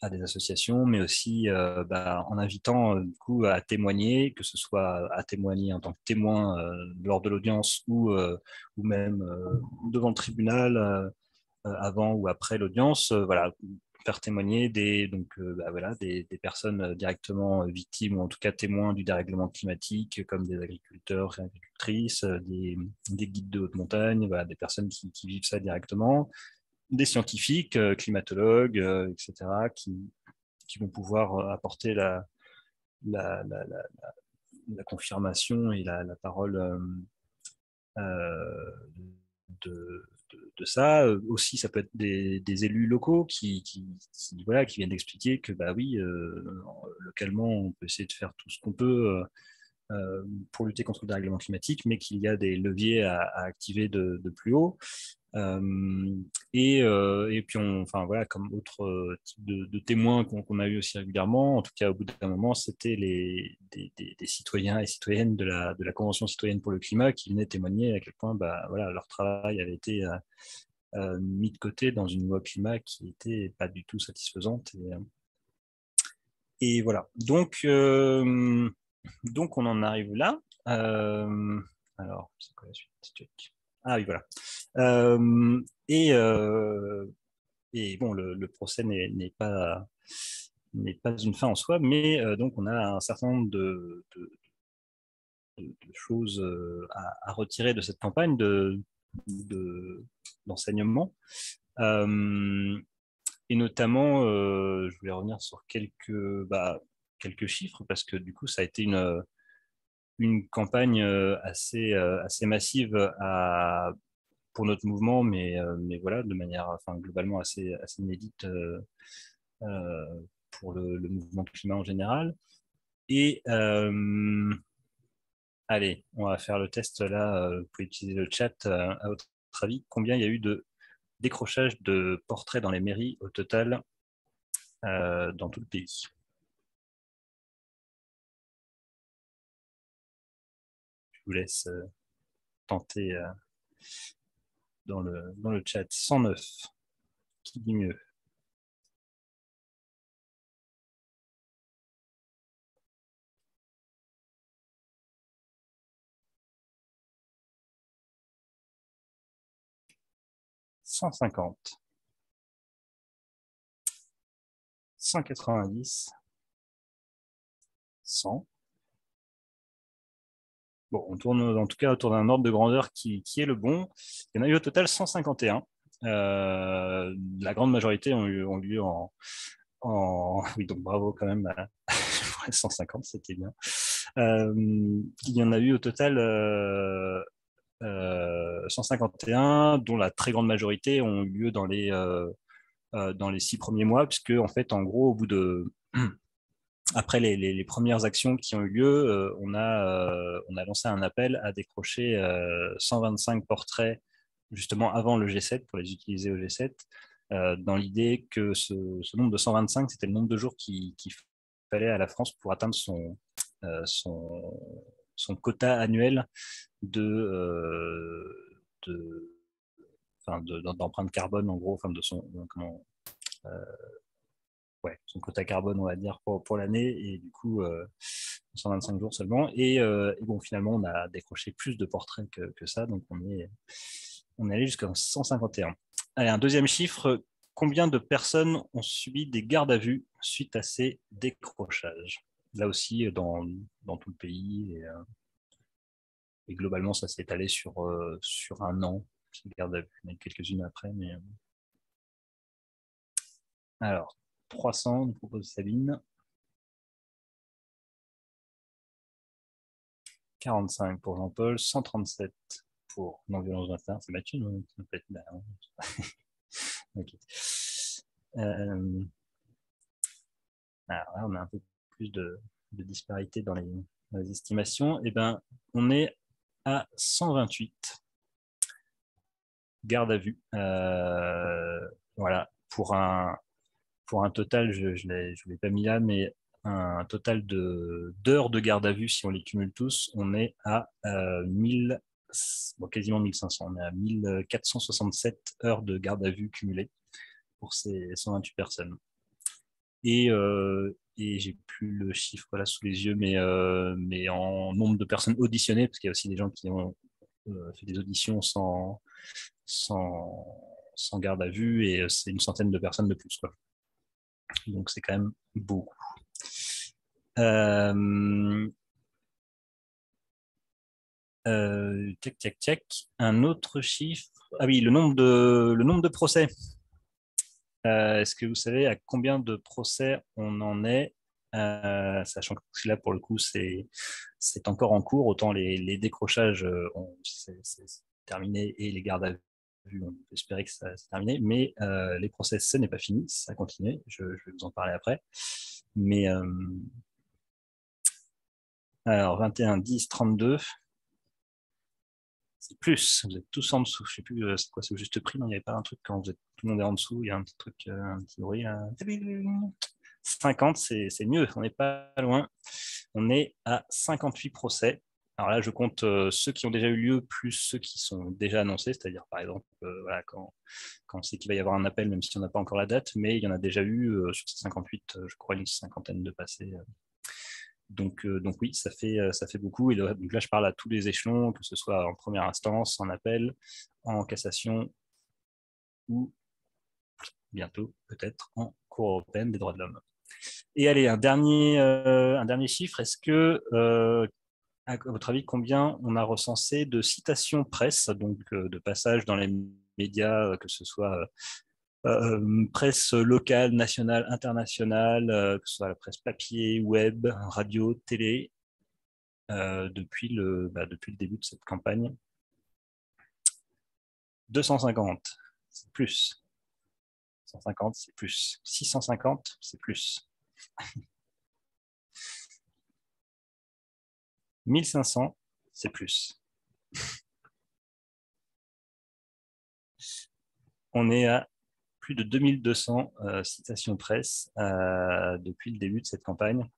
à des associations, mais aussi en invitant du coup à témoigner, que ce soit à témoigner en tant que témoin lors de l'audience ou même devant le tribunal avant ou après l'audience, voilà, faire témoigner des personnes directement victimes ou en tout cas témoins du dérèglement climatique, comme des agriculteurs et agricultrices, des guides de haute montagne, voilà, des personnes qui vivent ça directement, des scientifiques, climatologues, etc., qui vont pouvoir apporter la, la, la, la confirmation et la parole euh, de ça. Aussi, ça peut être des élus locaux voilà, qui viennent expliquer que, bah oui, localement, on peut essayer de faire tout ce qu'on peut pour lutter contre le dérèglement climatique, mais qu'il y a des leviers à activer de plus haut. Et puis, enfin, voilà, comme autre type de témoins qu'on a eu aussi régulièrement, en tout cas au bout d'un moment, c'était des citoyens et citoyennes de la Convention citoyenne pour le climat qui venaient témoigner à quel point bah, voilà, leur travail avait été mis de côté dans une loi climat qui n'était pas du tout satisfaisante. Et voilà. Donc, on en arrive là. Alors, c'est quoi la suite? Ah oui, voilà. Euh, et, euh, et bon, le procès n'est pas une fin en soi, mais donc on a un certain nombre de choses à retirer de cette campagne d'enseignement. Euh, Et notamment, je voulais revenir sur quelques chiffres, parce que du coup, ça a été une campagne assez massive pour notre mouvement, mais voilà, de manière globalement assez inédite pour le mouvement climat en général. Et allez, on va faire le test là. Vous pouvez utiliser le chat. À votre avis, combien il y a eu de décrochage de portraits dans les mairies au total dans tout le pays? Je vous laisse tenter dans le chat. 109. Qui dit mieux? « 150. 190. 100. Bon, on tourne en tout cas autour d'un ordre de grandeur qui est le bon. Il y en a eu au total 151. La grande majorité ont eu lieu Oui, donc bravo quand même à 150, c'était bien. Il y en a eu au total 151, dont la très grande majorité ont eu lieu dans les 6 premiers mois, puisque en fait, en gros, au bout de après les premières actions qui ont eu lieu, on a lancé un appel à décrocher 125 portraits justement avant le G7 pour les utiliser au G7, dans l'idée que ce nombre de 125, c'était le nombre de jours qu'il fallait à la France pour atteindre son quota annuel d'empreinte carbone, en gros, de son quota carbone, on va dire, pour l'année, et du coup, 125 jours seulement. Et bon, finalement, on a décroché plus de portraits que ça, donc on est allé jusqu'à 151. Allez, un deuxième chiffre, combien de personnes ont subi des gardes à vue suite à ces décrochages? Là aussi, dans tout le pays, et globalement, ça s'est étalé sur un an, ces gardes à vue. Il y en a quelques-unes après, mais... Alors, 300, nous propose Sabine. 45 pour Jean-Paul, 137 pour non-violence 21. C'est Mathieu, non? Okay. Alors là, on a un peu plus de disparité dans les estimations. Et ben, on est à 128 garde à vue. Voilà, pour un total, je ne l'ai pas mis là, mais un total d'heures de garde à vue, si on les cumule tous, on est à 1000, quasiment 1500. On est à 1467 heures de garde à vue cumulées pour ces 128 personnes. Et j'ai plus le chiffre là sous les yeux, mais en nombre de personnes auditionnées, parce qu'il y a aussi des gens qui ont fait des auditions sans garde à vue, et c'est une centaine de personnes de plus, quoi. Donc c'est quand même beaucoup. Tac. Un autre chiffre. Ah oui, le nombre de procès. Est-ce que vous savez à combien de procès on en est, sachant que là, pour le coup, c'est encore en cours. Autant les décrochages, c'est terminé, et les gardes à vue, on peut espérer que ça c'est terminé. Mais les procès, ce n'est pas fini, ça continue. Je vais vous en parler après. Mais alors, 21, 10, 32. C'est plus, vous êtes tous en dessous. Je ne sais plus c'est quoi, c'est au juste prix. Non, il n'y avait pas un truc quand tout le monde est en dessous, il y a un petit truc, un petit bruit là. 50, c'est mieux, on n'est pas loin. On est à 58 procès. Alors là, je compte ceux qui ont déjà eu lieu plus ceux qui sont déjà annoncés, c'est-à-dire par exemple voilà, quand on sait qu'il va y avoir un appel, même si on n'a pas encore la date, mais il y en a déjà eu sur ces 58, je crois, une cinquantaine de passés. Donc oui, ça fait beaucoup. Et donc là, je parle à tous les échelons, que ce soit en première instance, en appel, en cassation, ou bientôt, peut-être, en Cour européenne des droits de l'homme. Et allez, un dernier chiffre. Est-ce que, à votre avis, combien on a recensé de citations presse, donc de passages dans les médias, que ce soit Presse locale, nationale, internationale, que ce soit la presse papier, web, radio, télé, depuis le début de cette campagne. 250, c'est plus. 150, c'est plus. 650, c'est plus. 1500, c'est plus. On est à plus de 2200 citations presse depuis le début de cette campagne,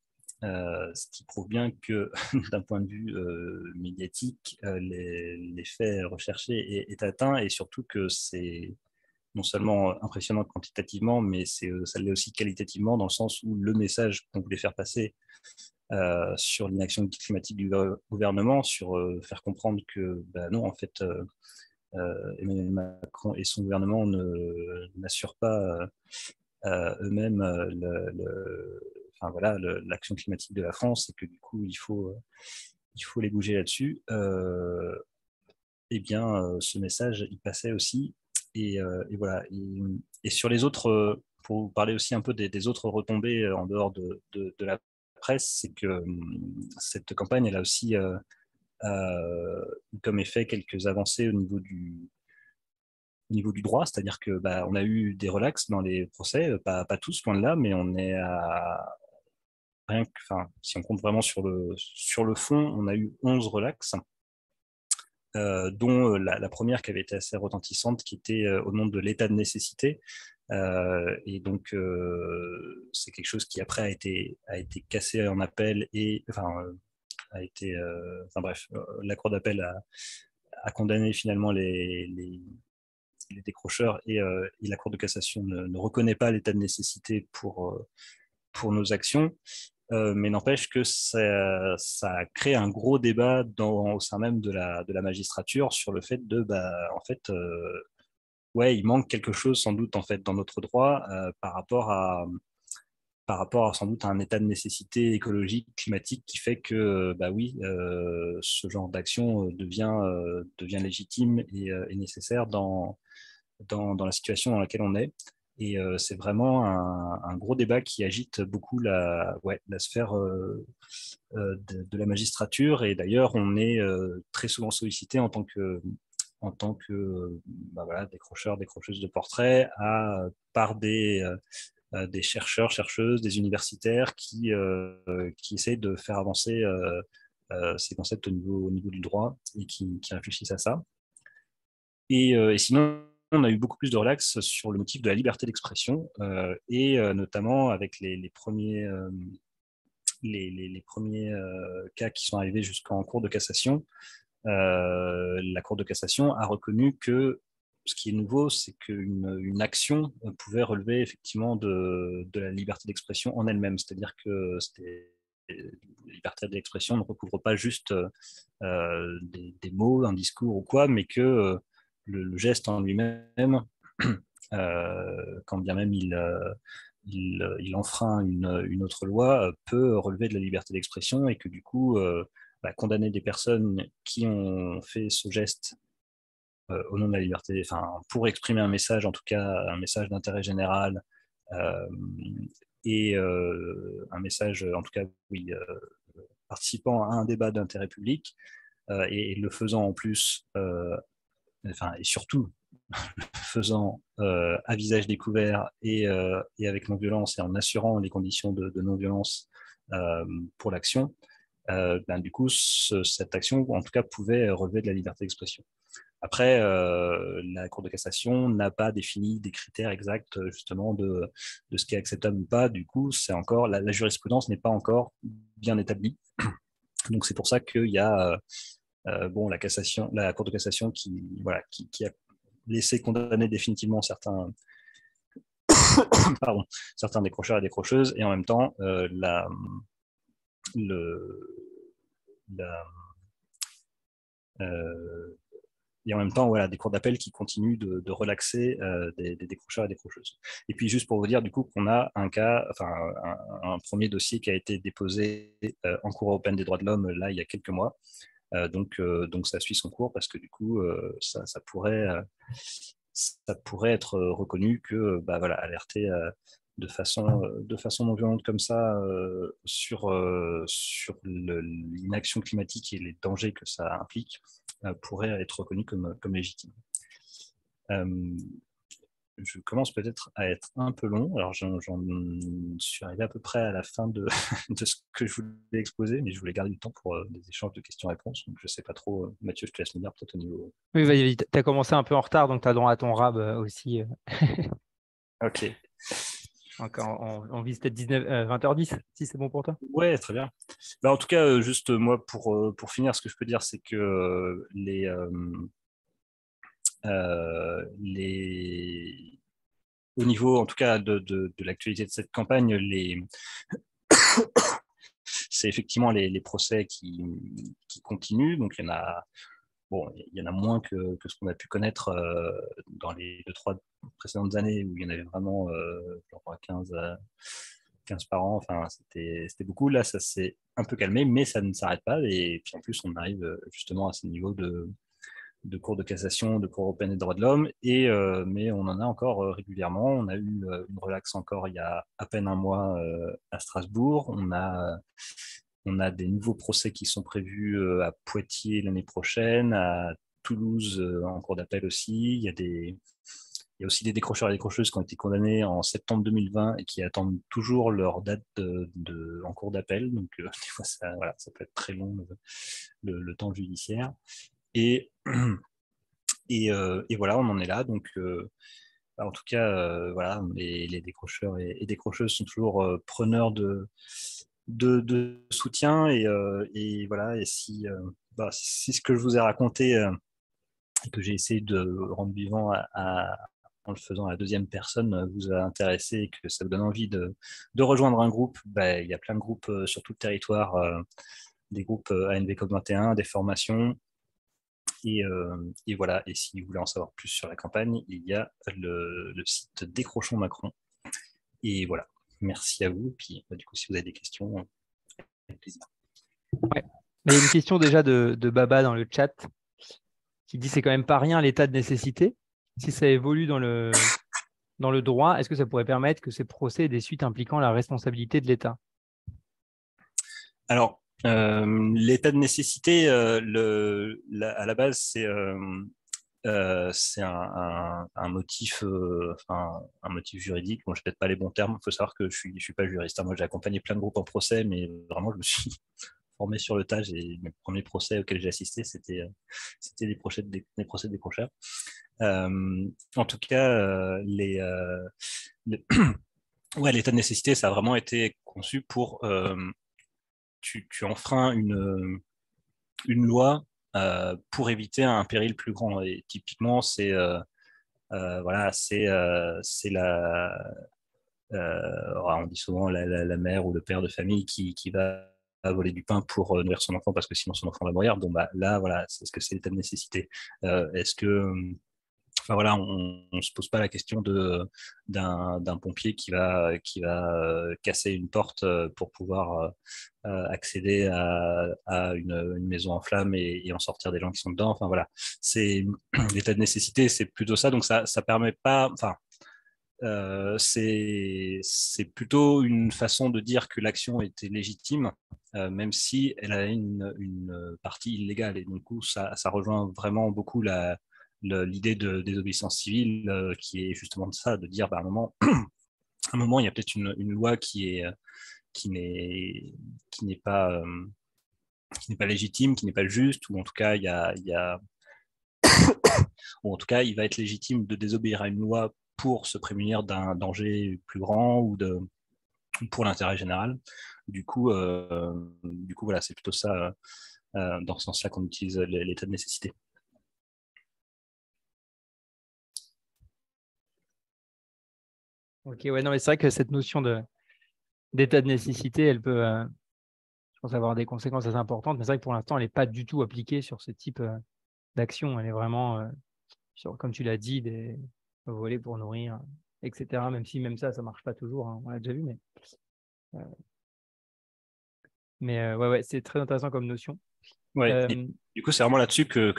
ce qui prouve bien que d'un point de vue médiatique, l'effet recherché est atteint, et surtout que c'est non seulement impressionnant quantitativement, mais ça l'est aussi qualitativement, dans le sens où le message qu'on voulait faire passer sur l'inaction climatique du gouvernement, sur faire comprendre que non, en fait, Emmanuel Macron et son gouvernement n'assurent pas eux-mêmes l'action climatique de la France, et que du coup, il faut les bouger là-dessus. Eh bien, ce message, il passait aussi. Et voilà. Et sur les autres, pour vous parler aussi un peu des autres retombées en dehors de la presse, c'est que cette campagne, elle a aussi comme effet quelques avancées au niveau du droit, c'est-à-dire que on a eu des relax dans les procès, pas tous, loin de là, mais on est à rien que, si on compte vraiment sur le fond, on a eu 11 relax, dont la première qui avait été assez retentissante, qui était au nom de l'état de nécessité. Et donc, c'est quelque chose qui après a été cassé en appel, et la Cour d'appel a condamné finalement les décrocheurs, et la Cour de cassation ne reconnaît pas l'état de nécessité pour nos actions. Mais n'empêche que ça crée un gros débat au sein même de la magistrature sur le fait en fait, ouais, il manque quelque chose sans doute en fait dans notre droit par rapport à sans doute à un état de nécessité écologique, climatique, qui fait que oui, ce genre d'action devient légitime et nécessaire dans la situation dans laquelle on est. Et c'est vraiment un gros débat qui agite beaucoup la sphère de la magistrature. Et d'ailleurs, on est très souvent sollicité en tant que décrocheurs, décrocheuses de portraits, par des chercheurs, chercheuses, des universitaires qui essayent de faire avancer ces concepts au niveau du droit, et qui réfléchissent à ça. Et sinon, on a eu beaucoup plus de relax sur le motif de la liberté d'expression, et notamment avec les premiers cas qui sont arrivés jusqu'en Cour de cassation. La Cour de cassation a reconnu que ce qui est nouveau, c'est qu'une action pouvait relever effectivement de la liberté d'expression en elle-même. C'est-à-dire que la liberté d'expression ne recouvre pas juste des mots, un discours ou quoi, mais que le geste en lui-même, quand bien même il enfreint une autre loi, peut relever de la liberté d'expression, et que du coup, condamner des personnes qui ont fait ce geste au nom de la liberté, pour exprimer un message, en tout cas un message d'intérêt général, et un message, en tout cas, oui, participant à un débat d'intérêt public, et le faisant en plus, et surtout faisant à visage découvert, et avec non-violence, et en assurant les conditions de non-violence pour l'action, du coup, cette action, en tout cas, pouvait relever de la liberté d'expression. Après, la Cour de cassation n'a pas défini des critères exacts, justement, de ce qui est acceptable ou pas. Du coup, c'est encore la jurisprudence n'est pas encore bien établie. Donc, c'est pour ça qu'il y a la Cour de cassation qui a laissé condamner définitivement certains décrocheurs et décrocheuses, et en même temps, et en même temps, des cours d'appel qui continuent de relaxer des décrocheurs et décrocheuses. Et puis, juste pour vous dire, du coup, qu'on a un cas, un premier dossier qui a été déposé en Cour européenne des droits de l'homme, là, il y a quelques mois. Donc, ça suit son cours, parce que du coup, ça pourrait ça pourrait être reconnu que voilà, alerter de façon non violente comme ça sur l'inaction climatique et les dangers que ça implique pourrait être reconnu comme légitime. Je commence peut-être à être un peu long, alors j'en suis arrivé à peu près à la fin de, de ce que je voulais exposer, mais je voulais garder du temps pour des échanges de questions-réponses, donc je ne sais pas trop, Mathieu, je te laisse me dire peut-être au niveau... Oui, vas-y, tu as commencé un peu en retard, donc tu as droit à ton rab aussi. Ok. Donc on vise peut-être 20h10, si c'est bon pour toi. Ouais, très bien. En tout cas, juste moi, pour finir, ce que je peux dire, c'est que au niveau, en tout cas, de l'actualité de cette campagne, c'est effectivement les procès qui continuent. Donc, il y en a moins que ce qu'on a pu connaître dans les 2-3 précédentes années où il y en avait vraiment genre 15 par an. Enfin, c'était beaucoup. Là, ça s'est un peu calmé, mais ça ne s'arrête pas. Et puis en plus, on arrive justement à ce niveau de Cour de cassation, de Cour européenne des droits de l'homme, mais on en a encore régulièrement. On a eu une relaxe encore il y a à peine un mois à Strasbourg. On a des nouveaux procès qui sont prévus à Poitiers l'année prochaine, à Toulouse en cour d'appel aussi. Il y a aussi des décrocheurs et décrocheuses qui ont été condamnés en septembre 2020 et qui attendent toujours leur date en cours d'appel. Donc, des fois, ça peut être très long, le temps judiciaire. Et, et voilà, on en est là. Donc, en tout cas, voilà, les décrocheurs et décrocheuses sont toujours preneurs de soutien. Et voilà, et si ce que je vous ai raconté et que j'ai essayé de rendre vivant en le faisant à la deuxième personne vous a intéressé et que ça vous donne envie de rejoindre un groupe, il y a plein de groupes sur tout le territoire, des groupes ANV COP 21, des formations. Et voilà, et si vous voulez en savoir plus sur la campagne, il y a le site Décrochons Macron. Et voilà, merci à vous. Puis du coup, si vous avez des questions, avec plaisir. Ouais. Mais il y a une question déjà de Baba dans le chat qui dit c'est quand même pas rien l'état de nécessité. Si ça évolue dans le droit, est-ce que ça pourrait permettre que ces procès aient des suites impliquant la responsabilité de l'État? Alors, l'état de nécessité, à la base, c'est un motif, un motif juridique. Bon, je ne peut-être pas les bons termes. Il faut savoir que je suis pas juriste. Moi, j'ai accompagné plein de groupes en procès, mais vraiment, je me suis formé sur le tas. Mes premiers procès auxquels j'ai assisté, c'était des procès de décrocheurs. En tout cas, ouais, l'état de nécessité, ça a vraiment été conçu pour tu enfreins une loi pour éviter un péril plus grand. Et typiquement, voilà, c'est on dit souvent la mère ou le père de famille qui va voler du pain pour nourrir son enfant parce que sinon son enfant va mourir. Bon, là, voilà, c'est ce que c'est l'état de nécessité. Est-ce que Enfin, voilà, on ne se pose pas la question d'un pompier qui va casser une porte pour pouvoir accéder à une maison en flammes et en sortir des gens qui sont dedans. Enfin voilà, c'est l'état de nécessité, c'est plutôt ça. Donc ça permet pas. Enfin, c'est plutôt une façon de dire que l'action était légitime, même si elle a une partie illégale. Et du coup, ça rejoint vraiment beaucoup l'idée de désobéissance civile, qui est justement de ça, de dire à un moment, il y a peut-être une loi qui n'est pas légitime, qui n'est pas juste, ou en tout cas, ou en tout cas, il va être légitime de désobéir à une loi pour se prémunir d'un danger plus grand ou pour l'intérêt général. Du coup, voilà, c'est plutôt ça, dans ce sens-là, qu'on utilise l'état de nécessité. Ok, ouais, non, mais c'est vrai que cette notion d'état de nécessité, elle peut, je pense, avoir des conséquences assez importantes, mais c'est vrai que pour l'instant, elle n'est pas du tout appliquée sur ce type d'action. Elle est vraiment, comme tu l'as dit, des volets pour nourrir, etc. Même si même ça ne marche pas toujours, hein, on l'a déjà vu, mais ouais, c'est très intéressant comme notion. Ouais. Du coup, c'est vraiment là-dessus que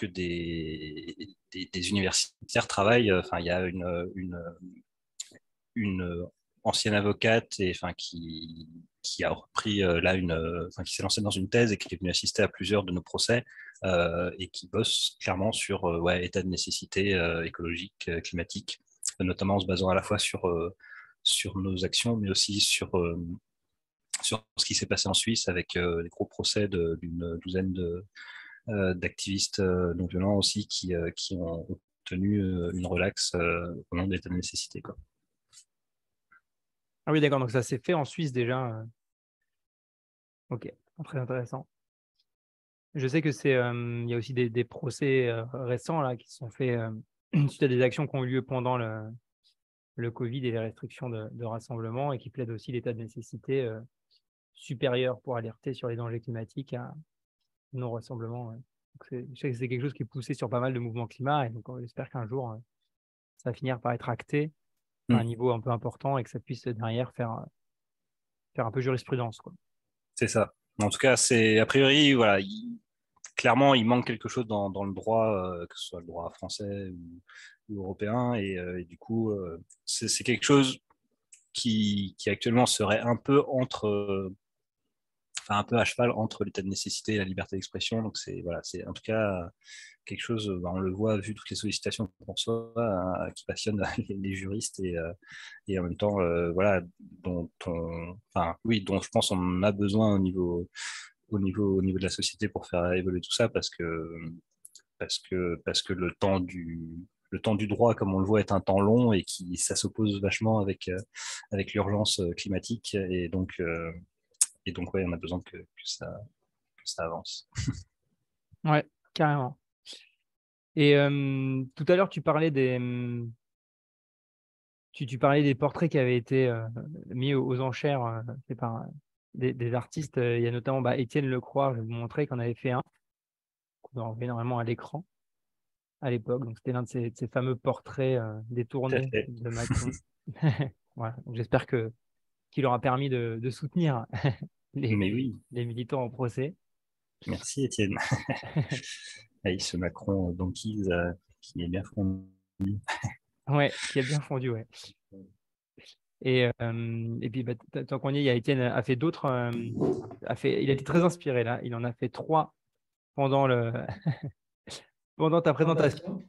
des des universitaires travaillent. Enfin, il y a une ancienne avocate et enfin qui a repris là qui s'est lancée dans une thèse et qui est venue assister à plusieurs de nos procès et qui bosse clairement sur état de nécessité écologique, climatique, notamment en se basant à la fois sur nos actions, mais aussi sur ce qui s'est passé en Suisse avec les gros procès d'une douzaine d'activistes non violents aussi qui ont obtenu une relaxe au nom de l'état de nécessité, quoi. Ah oui, d'accord. Donc ça s'est fait en Suisse déjà. Ok, très intéressant. Je sais que il y a aussi des procès récents là qui se sont faits suite à des actions qui ont eu lieu pendant le Covid et les restrictions de rassemblement et qui plaident aussi l'état de nécessité supérieur pour alerter sur les dangers climatiques à non-rassemblement. Ouais. Je sais que c'est quelque chose qui est poussé sur pas mal de mouvements climat et donc j'espère qu'un jour ça va finir par être acté à un niveau un peu important et que ça puisse derrière faire un peu jurisprudence, quoi. C'est ça. En tout cas, c'est a priori, voilà, clairement, il manque quelque chose dans le droit, que ce soit le droit français ou européen, et du coup, c'est quelque chose qui actuellement serait un peu un peu à cheval entre l'état de nécessité et la liberté d'expression. Donc c'est en tout cas quelque chose, on le voit vu toutes les sollicitations qu'on reçoit, qui passionne les juristes et en même temps, voilà, dont je pense on a besoin au niveau de la société pour faire évoluer tout ça parce que le temps du droit, comme on le voit, est un temps long et ça s'oppose vachement avec l'urgence climatique et donc ouais, on a besoin que ça avance. Ouais, carrément. Et tout à l'heure, tu parlais tu parlais des portraits qui avaient été mis aux enchères faits par des artistes. Il y a notamment Étienne Lecroix, je vais vous montrer, qu'on avait fait un, qu'on a envoyé normalement à l'écran à l'époque. Donc, c'était l'un de ces fameux portraits Tout à détournés fait. de Macron. Voilà. Donc, j'espère qu'il aura permis de soutenir Mais oui, les militants au procès. merci Étienne. Avec ce Macron banquise qui est bien fondu. Ouais, qui a bien fondu, ouais. Et puis, tant qu'on y est, il y a Étienne a fait d'autres. Il a été très inspiré là. Il en a fait 3 pendant pendant ta présentation.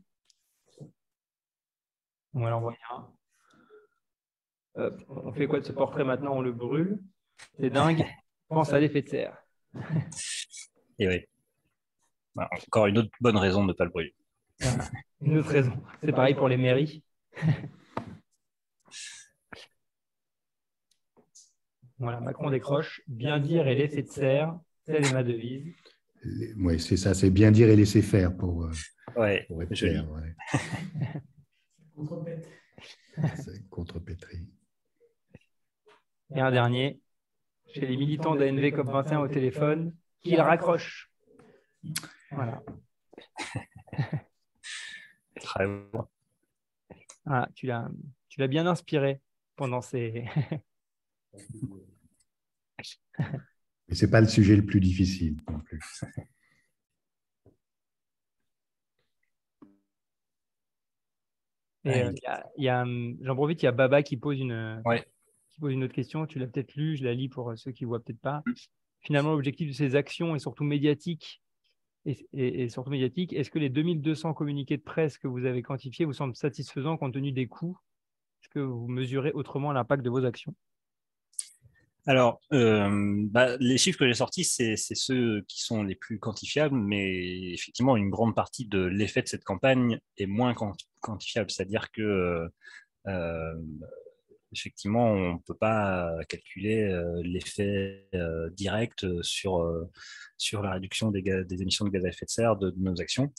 On va l'envoyer un. Hop, on fait quoi de ce portrait maintenant? On le brûle. C'est dingue. Pense à l'effet de serre. Et oui, encore une autre bonne raison de ne pas le brûler. Voilà. Une autre raison. C'est pareil pour les mairies. Voilà, Macron décroche. Bien dire et l'effet de serre, telle est ma devise. Oui, c'est ça, c'est bien dire et laisser faire pour être joli. clair. Ouais. C'est contrepétri. Et un dernier, chez les militants d'ANV COP21 au téléphone, qu'ils raccrochent. Voilà. Très bon. Voilà, tu l'as bien inspiré pendant ces. Mais ce n'est pas le sujet le plus difficile non plus. Et j'en profite, il y a Baba qui pose Ouais. une autre question. Tu l'as peut-être lu, je la lis pour ceux qui ne voient peut-être pas. Finalement, l'objectif de ces actions est surtout médiatique. Et surtout médiatique. Est-ce que les 2200 communiqués de presse que vous avez quantifiés vous semblent satisfaisants compte tenu des coûts? Est-ce que vous mesurez autrement l'impact de vos actions? Alors, les chiffres que j'ai sortis, c'est ceux qui sont les plus quantifiables, mais effectivement, une grande partie de l'effet de cette campagne est moins quantifiable. C'est-à-dire que, effectivement, on ne peut pas calculer l'effet direct sur la réduction des émissions de gaz à effet de serre de nos actions.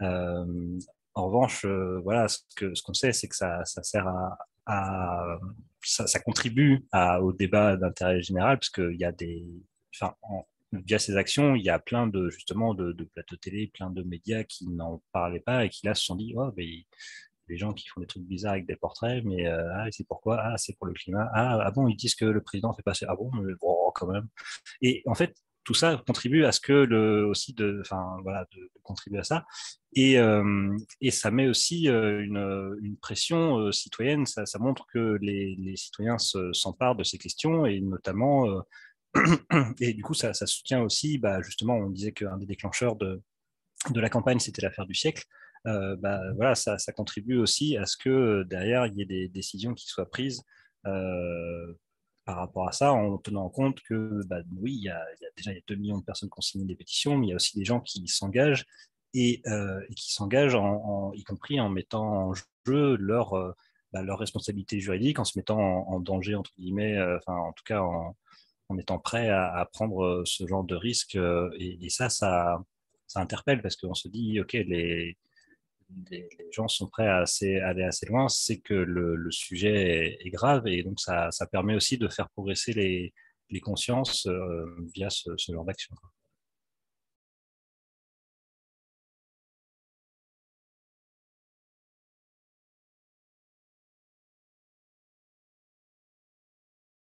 En revanche, voilà, ce qu'on sait, c'est que ça sert ça contribue au débat d'intérêt général, parce qu'il y a via ces actions, il y a plein justement de plateaux télé, plein de médias qui n'en parlaient pas et qui là se sont dit, oh, les gens qui font des trucs bizarres avec des portraits, mais c'est pourquoi? Ah, c'est pour le climat. Ah bon, ils disent que le président fait passer. Ah bon, mais bon, quand même. Et en fait, tout ça contribue à ce que de contribuer à ça. Et ça met aussi une pression citoyenne. Ça montre que les citoyens s'emparent de ces questions, et notamment, et du coup, ça soutient aussi, justement, on disait qu'un des déclencheurs de la campagne, c'était l'affaire du siècle. Ça contribue aussi à ce que derrière, il y ait des décisions qui soient prises par rapport à ça, en tenant compte que, oui, il y a 2 millions de personnes qui ont signé des pétitions, mais il y a aussi des gens qui s'engagent, et qui s'engagent y compris en mettant en jeu leur responsabilité juridique, en se mettant en danger, entre guillemets, en tout cas en étant prêt à prendre ce genre de risque. Et ça interpelle, parce qu'on se dit, OK, les gens sont prêts à aller assez loin, c'est que le sujet est grave, et donc ça permet aussi de faire progresser les consciences via ce genre d'action.